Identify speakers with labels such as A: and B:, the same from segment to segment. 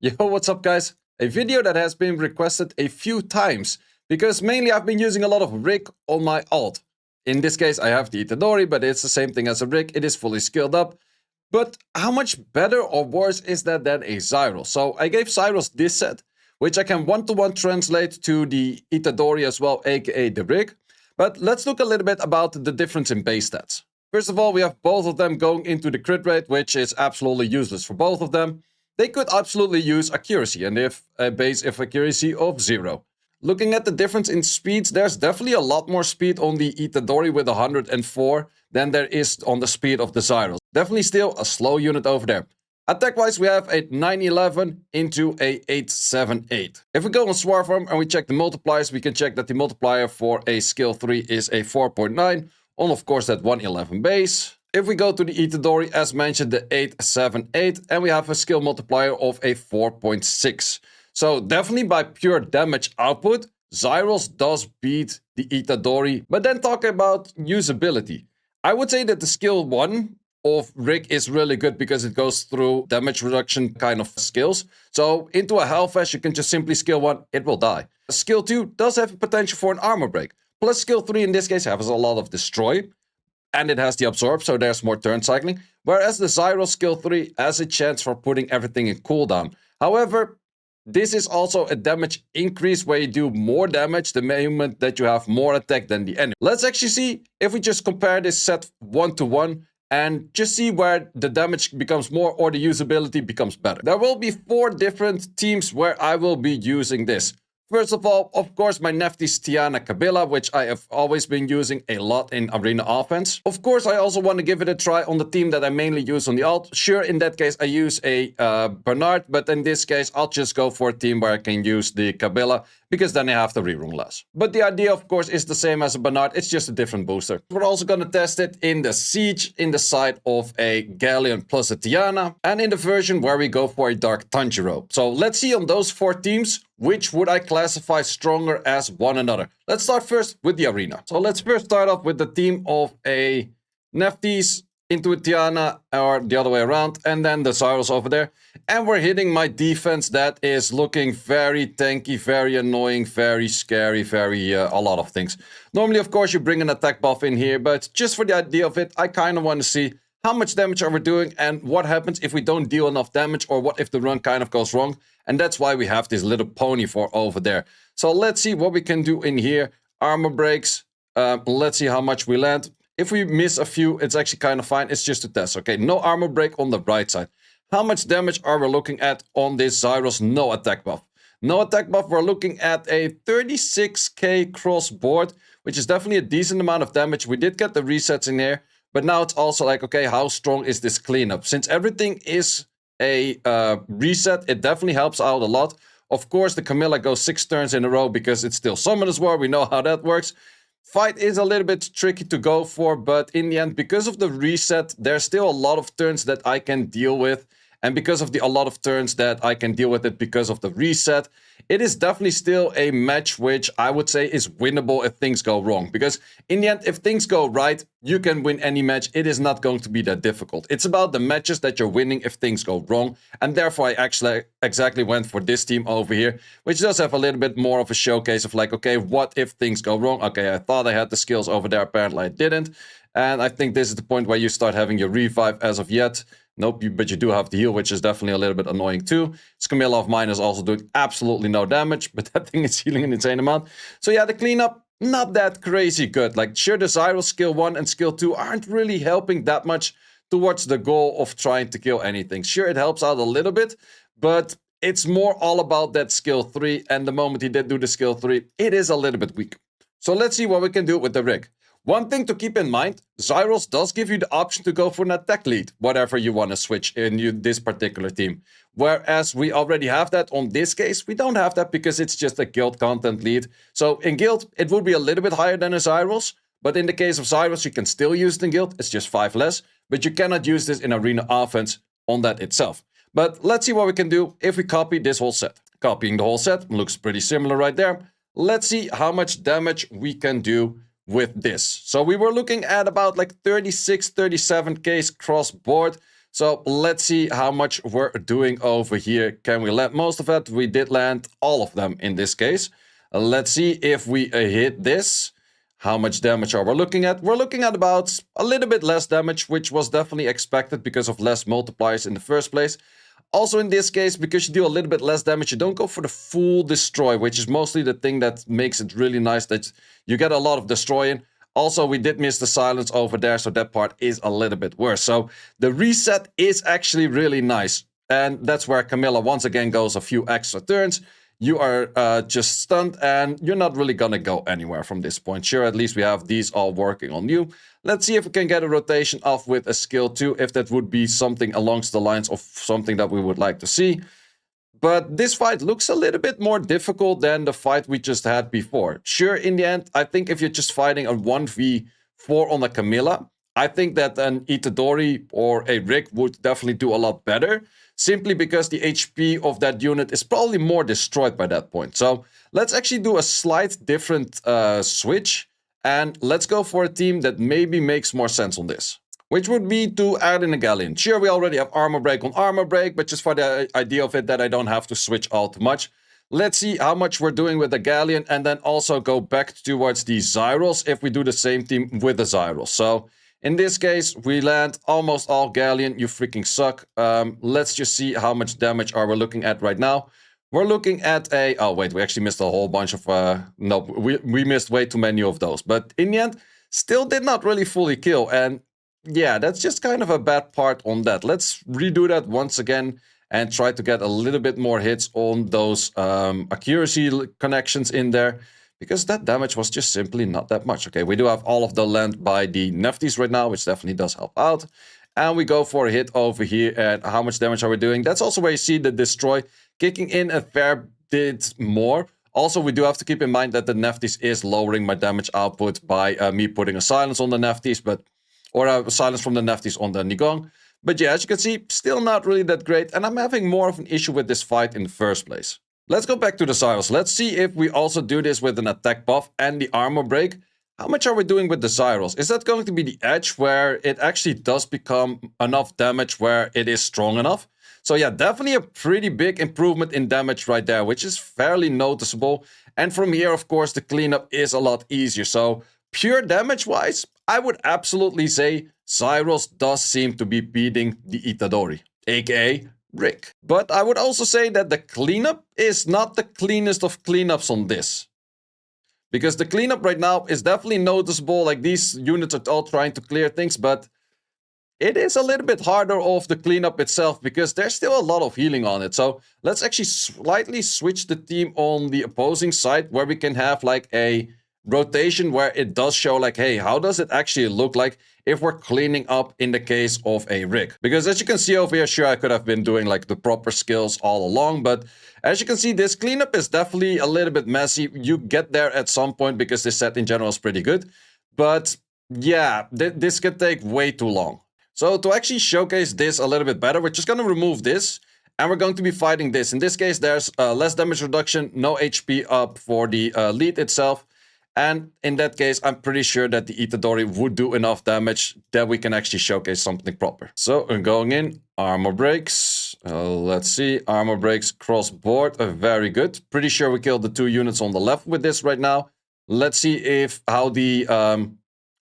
A: Yo, what's up guys? A video that has been requested a few times because mainly I've been using a lot of Rig on my alt. In this case I have the Itadori, but it's the same thing as a Rig, it is fully skilled up. But how much better or worse is that than a Zaiross? So I gave Zaiross this set, which I can one-to-one translate to the Itadori as well, aka the Rig. But let's look a little bit about the difference in base stats. First of all, we have both of them going into the crit rate, which is absolutely useless for both of them. They could absolutely use accuracy, and if a base of accuracy of 0. Looking at the difference in speeds, there's definitely a lot more speed on the Itadori with 104 than there is on the speed of the Zaiross. Definitely still a slow unit over there. Attack-wise, we have a 911 into a 878. If we go on Swarfarm and we check the multipliers, we can check that the multiplier for a skill 3 is a 4.9 on, of course, that 111 base. If we go to the Itadori, as mentioned, the 878, and we have a skill multiplier of a 4.6. So definitely by pure damage output, Zaiross does beat the Itadori. But then talking about usability, I would say that the skill 1 of Rig is really good because it goes through damage reduction kind of skills. So into a Hellfest, you can just simply skill 1, it will die. Skill 2 does have a potential for an armor break. Plus skill 3 in this case has a lot of destroy. And it has the absorb, so there's more turn cycling. Whereas the Zaiross skill 3 has a chance for putting everything in cooldown. However, this is also a damage increase where you do more damage the moment that you have more attack than the enemy. Let's actually see if we just compare this set 1-to-1 and just see where the damage becomes more or the usability becomes better. There will be 4 different teams where I will be using this. First of all, of course, my Nefty's Tiana Kabila, which I have always been using a lot in arena offense. Of course, I also want to give it a try on the team that I mainly use on the alt. Sure, in that case, I use a Bernard, but in this case, I'll just go for a team where I can use the Kabila, because then I have to rerun less. But the idea, of course, is the same as a Bernard, it's just a different booster. We're also going to test it in the Siege, in the side of a Galleon plus a Tiana, and in the version where we go for a Dark Tanjiro. So let's see on those 4 teams, which would I classify stronger as one another? Let's start first with the arena. So let's first start off with the team of a Nefty's into a Tiana, or the other way around, and then the Zaiross over there. And we're hitting my defense that is looking very tanky, very annoying, very scary, very a lot of things. Normally, of course, you bring an attack buff in here, but just for the idea of it, I kind of want to see how much damage are we doing and what happens if we don't deal enough damage, or what if the run kind of goes wrong. And that's why we have this little pony for over there. So let's see what we can do in here. Armor breaks. Let's see how much we land. If we miss a few, it's actually kind of fine. It's just a test. Okay, no armor break on the right side. How much damage are we looking at on this Zaiross? No attack buff. No attack buff, we're looking at a 36k cross board, which is definitely a decent amount of damage. We did get the resets in there, but now it's also like, okay, how strong is this cleanup? Since everything is a reset, it definitely helps out a lot. Of course, the Camilla goes 6 turns in a row because it's still Summoner's War. We know how that works. Fight is a little bit tricky to go for, but in the end, because of the reset, there's still a lot of turns that I can deal with. And because of a lot of turns that I can deal with it because of the reset, it is definitely still a match which I would say is winnable if things go wrong. Because in the end, if things go right, you can win any match. It is not going to be that difficult. It's about the matches that you're winning if things go wrong. And therefore, I actually exactly went for this team over here, which does have a little bit more of a showcase of like, okay, what if things go wrong? Okay, I thought I had the skills over there. Apparently, I didn't. And I think this is the point where you start having your revive as of yet. Nope, but you do have the heal, which is definitely a little bit annoying too. This Camilla of mine is also doing absolutely no damage, but that thing is healing an insane amount. So yeah, the cleanup, not that crazy good. Like, sure, the Zaiross skill 1 and skill 2 aren't really helping that much towards the goal of trying to kill anything. Sure, it helps out a little bit, but it's more all about that skill 3, and the moment he did do the skill 3, it is a little bit weak. So let's see what we can do with the Rig. One thing to keep in mind, Zaiross does give you the option to go for an attack lead, whatever you want to switch in this particular team. Whereas we already have that on this case, we don't have that because it's just a guild content lead. So in guild, it would be a little bit higher than a Zaiross, but in the case of Zaiross, you can still use it in guild, it's just 5 less, but you cannot use this in arena offense on that itself. But let's see what we can do if we copy this whole set. Copying the whole set looks pretty similar right there. Let's see how much damage we can do with this. So we were looking at about like 36, 37k cross board. So let's see how much we're doing over here. Can we land most of it? We did land all of them in this case. Let's see if we hit this. How much damage are we looking at? We're looking at about a little bit less damage, which was definitely expected because of less multipliers in the first place. Also in this case, because you do a little bit less damage, you don't go for the full destroy, which is mostly the thing that makes it really nice that you get a lot of destroying. Also, we did miss the silence over there, so that part is a little bit worse. So the reset is actually really nice. And that's where Camilla once again goes a few extra turns. You are just stunned and you're not really gonna go anywhere from this point. Sure, at least we have these all working on you. Let's see if we can get a rotation off with a skill too, if that would be something along the lines of something that we would like to see. But this fight looks a little bit more difficult than the fight we just had before. Sure, in the end, I think if you're just fighting a 1v4 on a Camilla, I think that an Itadori or a Rick would definitely do a lot better. Simply because the HP of that unit is probably more destroyed by that point. So let's actually do a slight different switch. And let's go for a team that maybe makes more sense on this. Which would be to add in a Galleon. Sure, we already have armor break on armor break, but just for the idea of it that I don't have to switch all too much. Let's see how much we're doing with the Galleon and then also go back towards the Zaiross if we do the same team with the Zaiross. So in this case, we land almost all Galleon. You freaking suck. Let's just see how much damage are we looking at right now. We're looking at a... Oh, wait, we actually missed a whole bunch of... No, we missed way too many of those. But in the end, still did not really fully kill. And yeah, that's just kind of a bad part on that. Let's redo that once again and try to get a little bit more hits on those accuracy connections in there. Because that damage was just simply not that much. Okay, we do have all of the land by the Nefties right now, which definitely does help out. And we go for a hit over here. And how much damage are we doing? That's also where you see the destroy kicking in a fair bit more. Also, we do have to keep in mind that the Nefties is lowering my damage output by me putting a silence on the Nefties, or a silence from the Nefties on the Nigong. But yeah, as you can see, still not really that great. And I'm having more of an issue with this fight in the first place. Let's go back to the Zaiross. Let's see if we also do this with an attack buff and the armor break. How much are we doing with the Zaiross? Is that going to be the edge where it actually does become enough damage where it is strong enough? So yeah, definitely a pretty big improvement in damage right there, which is fairly noticeable. And from here, of course, the cleanup is a lot easier. So pure damage-wise, I would absolutely say Zaiross does seem to be beating the Itadori, aka Rick. But I would also say that the cleanup is not the cleanest of cleanups on this. Because the cleanup right now is definitely noticeable, like these units are all trying to clear things, but it is a little bit harder of the cleanup itself because there's still a lot of healing on it. So let's actually slightly switch the team on the opposing side where we can have like a rotation where it does show like, hey, how does it actually look like if we're cleaning up in the case of a Rick? Because as you can see over here, sure, I could have been doing like the proper skills all along, but as you can see, this cleanup is definitely a little bit messy. You get there at some point because this set in general is pretty good. But yeah, this can take way too long. So to actually showcase this a little bit better, we're just going to remove this. And we're going to be fighting this. In this case, there's less damage reduction, no HP up for the lead itself. And in that case, I'm pretty sure that the Itadori would do enough damage that we can actually showcase something proper. So going in, armor breaks. Let's see, armor breaks cross board. Very good. Pretty sure we killed the 2 units on the left with this right now. Let's see if how the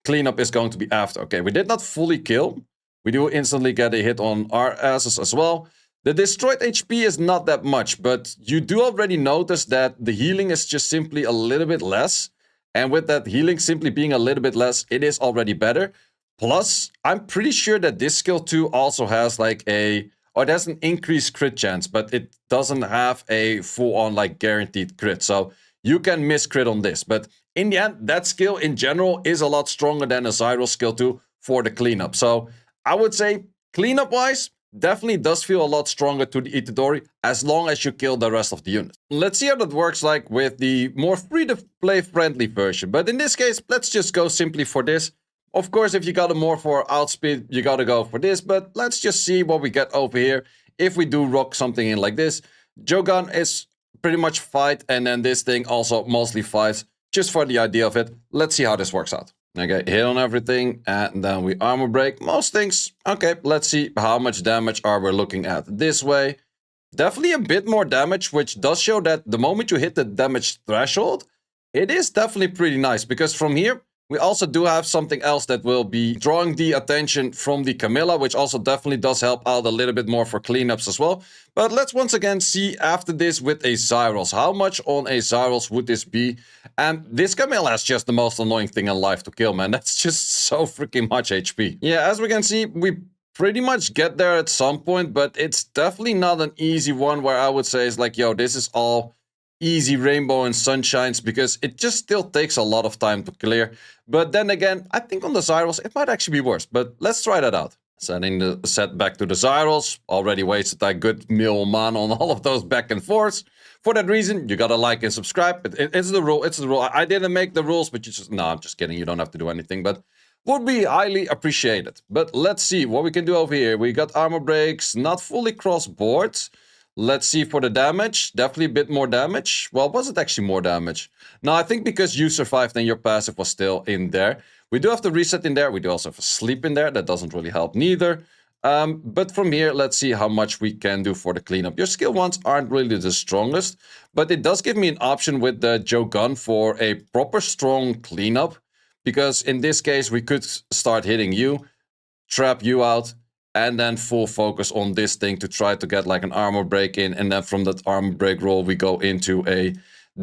A: cleanup is going to be after. Okay, we did not fully kill. We do instantly get a hit on our asses as well. The destroyed HP is not that much, but you do already notice that the healing is just simply a little bit less. And with that healing simply being a little bit less, it is already better. Plus, I'm pretty sure that this skill 2 also has like it has an increased crit chance, but it doesn't have a full-on like guaranteed crit. So you can miss crit on this. But in the end, that skill in general is a lot stronger than a Zaiross skill 2 for the cleanup. So I would say cleanup-wise, definitely does feel a lot stronger to the Itadori as long as you kill the rest of the units. Let's see how that works like with the more free-to-play friendly version. But in this case, let's just go simply for this. Of course, if you got a more for outspeed, you gotta go for this. But let's just see what we get over here if we do rock something in like this. Jogan is pretty much fight, and then this thing also mostly fights just for the idea of it. Let's see how this works out. Okay, hit on everything, and then we armor break. Most things, okay, let's see how much damage are we looking at this way. Definitely a bit more damage, which does show that the moment you hit the damage threshold, it is definitely pretty nice. Because from here, we also do have something else that will be drawing the attention from the Camilla, which also definitely does help out a little bit more for cleanups as well. But let's once again see after this with a Zaiross. How much on a Zaiross would this be? And this Camilla is just the most annoying thing in life to kill, man. That's just so freaking much HP. Yeah, as we can see, we pretty much get there at some point, but it's definitely not an easy one where I would say it's like, yo, this is all easy rainbow and sunshines, because it just still takes a lot of time to clear. But then again, I think on the Zaiross, it might actually be worse, but let's try that out. Sending the set back to the Zaiross. Already wasted a good mil mana on all of those back and forths. For that reason, you gotta like and subscribe. It's the rule, it's the rule. I didn't make the rules, but you just... No, I'm just kidding, you don't have to do anything, but... would be highly appreciated. But let's see what we can do over here. We got armor breaks, not fully cross boards. Let's see for the damage. Definitely a bit more damage. Well, was it actually more damage? No, I think because you survived and your passive was still in there. We do have the reset in there. We do also have a sleep in there. That doesn't really help neither. But from here, let's see how much we can do for the cleanup. Your skill ones aren't really the strongest, but it does give me an option with the Joe gun for a proper strong cleanup. Because in this case, we could start hitting you, trap you out, and then full focus on this thing to try to get like an armor break in. And then from that armor break roll, we go into a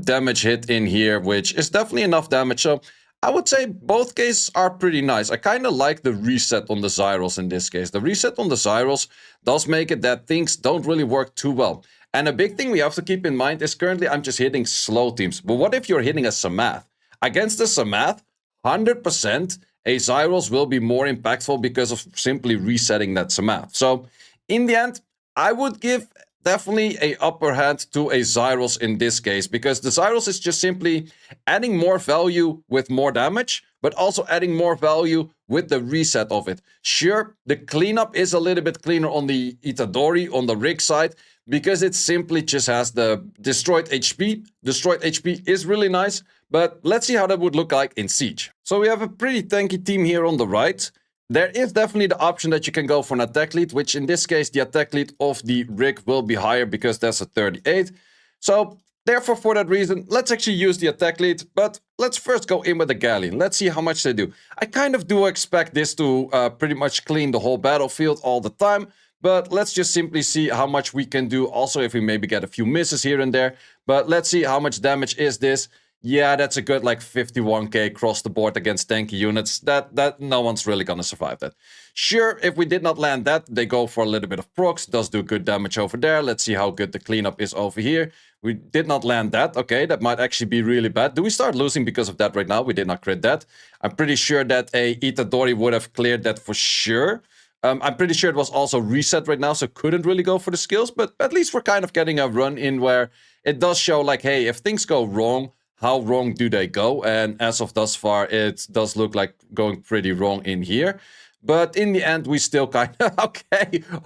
A: damage hit in here, which is definitely enough damage. So I would say both cases are pretty nice. I kind of like the reset on the Zaiross in this case. The reset on the Zaiross does make it that things don't really work too well. And a big thing we have to keep in mind is currently I'm just hitting slow teams. But what if you're hitting a Samath? Against the Samath, 100% a Zaiross will be more impactful because of simply resetting that Samath. So in the end, I would give definitely a upper hand to a Zaiross in this case, because the Zaiross is just simply adding more value with more damage, but also adding more value with the reset of it. Sure, the cleanup is a little bit cleaner on the Itadori, on the Rig side, because it simply just has the destroyed HP. Destroyed HP is really nice, but let's see how that would look like in Siege. So we have a pretty tanky team here on the right. There is definitely the option that you can go for an attack lead, which in this case, the attack lead of the Rig will be higher because that's a 38. So therefore, for that reason, let's actually use the attack lead, but let's first go in with the Galleon. Let's see how much they do. I kind of do expect this to pretty much clean the whole battlefield all the time, but let's just simply see how much we can do. Also, if we maybe get a few misses here and there, but let's see how much damage is this. Yeah, that's a good like 51k across the board against tanky units. That no one's really gonna survive that. Sure, if we did not land that, they go for a little bit of procs. Does do good damage over there. Let's see how good the cleanup is over here. We did not land that. Okay, that might actually be really bad. Do we start losing because of that right now? We did not crit that. I'm pretty sure that a Itadori would have cleared that for sure. I'm pretty sure it was also reset right now, so couldn't really go for the skills. But at least we're kind of getting a run in where it does show like, hey, if things go wrong, how wrong do they go? And as of thus far, it does look like going pretty wrong in here. But in the end, we still kind of...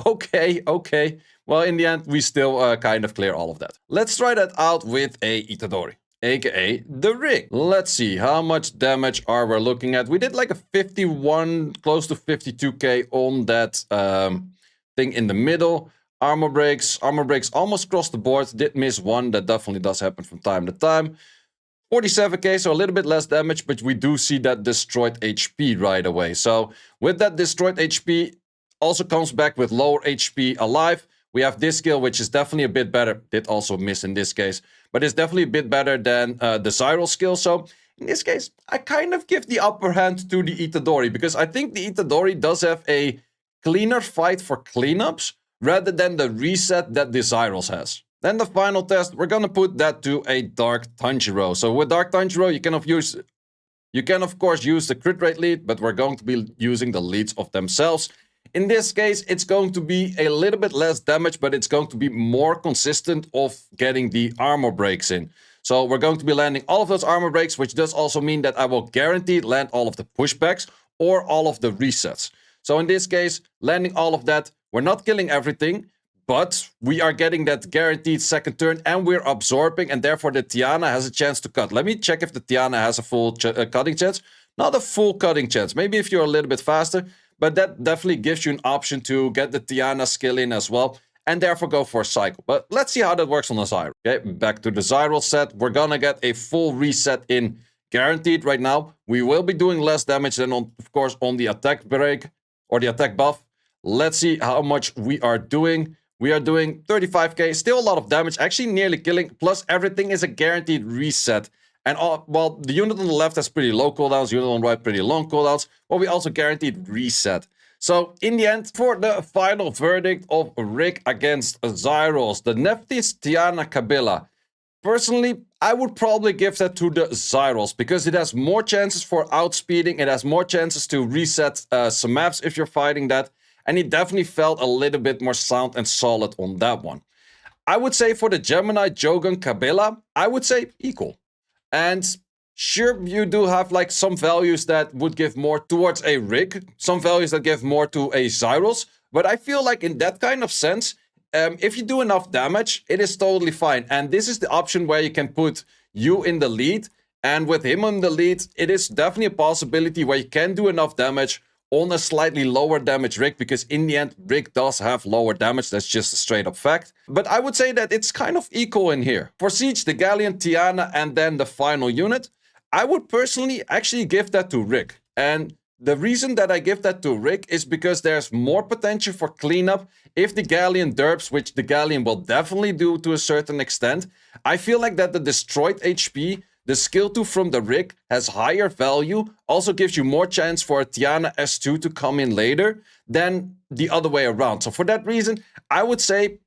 A: Okay. Well, in the end, we still kind of clear all of that. Let's try that out with a Itadori, aka the Rig. Let's see, how much damage are we looking at? We did like a 51, close to 52k on that thing in the middle. Armor breaks almost across the board. Did miss one, that definitely does happen from time to time. 47k, so a little bit less damage, but we do see that destroyed HP right away. So with that destroyed HP, also comes back with lower HP alive. We have this skill, which is definitely a bit better. Did also miss in this case, but it's definitely a bit better than the Zaiross skill. So in this case, I kind of give the upper hand to the Itadori, because I think the Itadori does have a cleaner fight for cleanups rather than the reset that the Zaiross has. Then the final test, we're gonna put that to a Dark Tanjiro. So with Dark Tanjiro, you can of course use the crit rate lead, but we're going to be using the leads of themselves. In this case, it's going to be a little bit less damage, but it's going to be more consistent of getting the armor breaks in. So we're going to be landing all of those armor breaks, which does also mean that I will guaranteed land all of the pushbacks or all of the resets. So in this case, landing all of that, we're not killing everything, but we are getting that guaranteed second turn, and we're absorbing, and therefore the Tiana has a chance to cut. Let me check if the Tiana has a full cutting chance. Not a full cutting chance. Maybe if you're a little bit faster, but that definitely gives you an option to get the Tiana skill in as well, and therefore go for a cycle. But let's see how that works on the Zaiross. Okay, back to the Zaiross set. We're gonna get a full reset in guaranteed right now. We will be doing less damage than, of course, on the attack break or the attack buff. Let's see how much we are doing. We are doing 35k, still a lot of damage, actually nearly killing, plus everything is a guaranteed reset. And well, the unit on the left has pretty low cooldowns, unit on the right pretty long cooldowns, but we also guaranteed reset. So in the end, for the final verdict of Rick against Zaiross, the Nephthys Tiana Kabila, personally, I would probably give that to the Zaiross because it has more chances for outspeeding, it has more chances to reset some maps if you're fighting that, and it definitely felt a little bit more sound and solid on that one. I would say for the Gemini Jogan Kabila, I would say equal. And sure, you do have like some values that would give more towards a Rick, some values that give more to a Zaiross, but I feel like in that kind of sense, if you do enough damage, it is totally fine. And this is the option where you can put you in the lead, and with him in the lead, it is definitely a possibility where you can do enough damage on a slightly lower damage Rick, because in the end, Rick does have lower damage. That's just a straight up fact. But I would say that it's kind of equal in here. For Siege, the Galleon, Tiana, and then the final unit, I would personally actually give that to Rick. And the reason that I give that to Rick is because there's more potential for cleanup if the Galleon derps, which the Galleon will definitely do to a certain extent. I feel like that the destroyed HP, the skill 2 from the Rick, has higher value, also gives you more chance for a Tiana S2 to come in later than the other way around. So for that reason, I would say,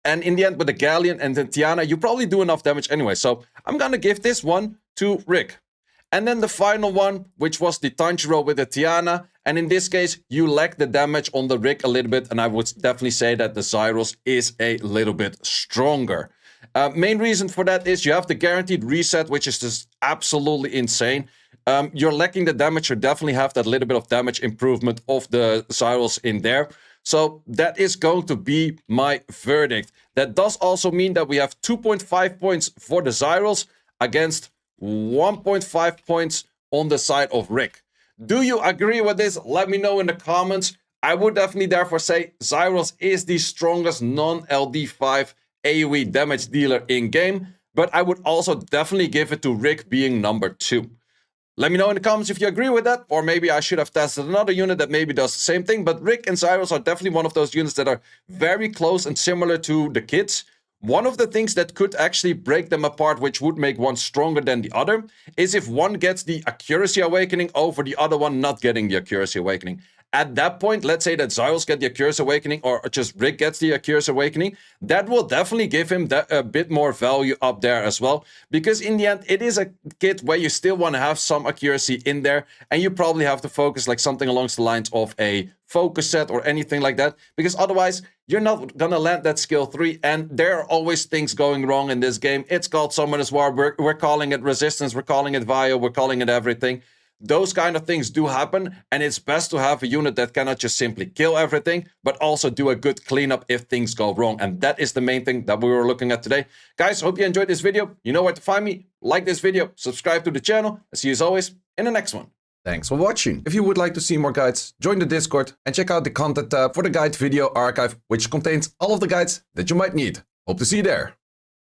A: and in the end with the Galleon and the Tiana, you probably do enough damage anyway. So I'm gonna give this one to Rick. And then the final one, which was the Tanjiro with the Tiana. And in this case, you lack the damage on the Rick a little bit. And I would definitely say that the Zaiross is a little bit stronger. Main reason for that is you have the guaranteed reset, which is just absolutely insane. You're lacking the damage. You definitely have that little bit of damage improvement of the Zaiross in there. So that is going to be my verdict. That does also mean that we have 2.5 points for the Zaiross against 1.5 points on the side of Rick. Do you agree with this? Let me know in the comments. I would definitely therefore say Zaiross is the strongest non-LD5 AoE damage dealer in game, but I would also definitely give it to Rick being number 2. Let me know in the comments if you agree with that, or maybe I should have tested another unit that maybe does the same thing, but Rick and Zaiross are definitely one of those units that are very close and similar to the kids. One of the things that could actually break them apart, which would make one stronger than the other, is if one gets the Accuracy Awakening over the other one not getting the Accuracy Awakening. At that point, let's say that Zaiross gets the Accuracy Awakening, or just Rick gets the Accuracy Awakening, that will definitely give him a bit more value up there as well. Because in the end, it is a kit where you still want to have some accuracy in there, and you probably have to focus like something along the lines of a focus set or anything like that, because otherwise you're not gonna land that skill 3, and there are always things going wrong in this game. It's called Summoner's War, we're calling it Resistance, we're calling it Vio, we're calling it everything. Those kind of things do happen, and it's best to have a unit that cannot just simply kill everything, but also do a good cleanup if things go wrong. And that is the main thing that we were looking at today. Guys, hope you enjoyed this video. You know where to find me. Like this video, subscribe to the channel, and see you as always in the next one. Thanks for watching. If you would like to see more guides, join the Discord and check out the content tab for the guide video archive, which contains all of the guides that you might need. Hope to see you there.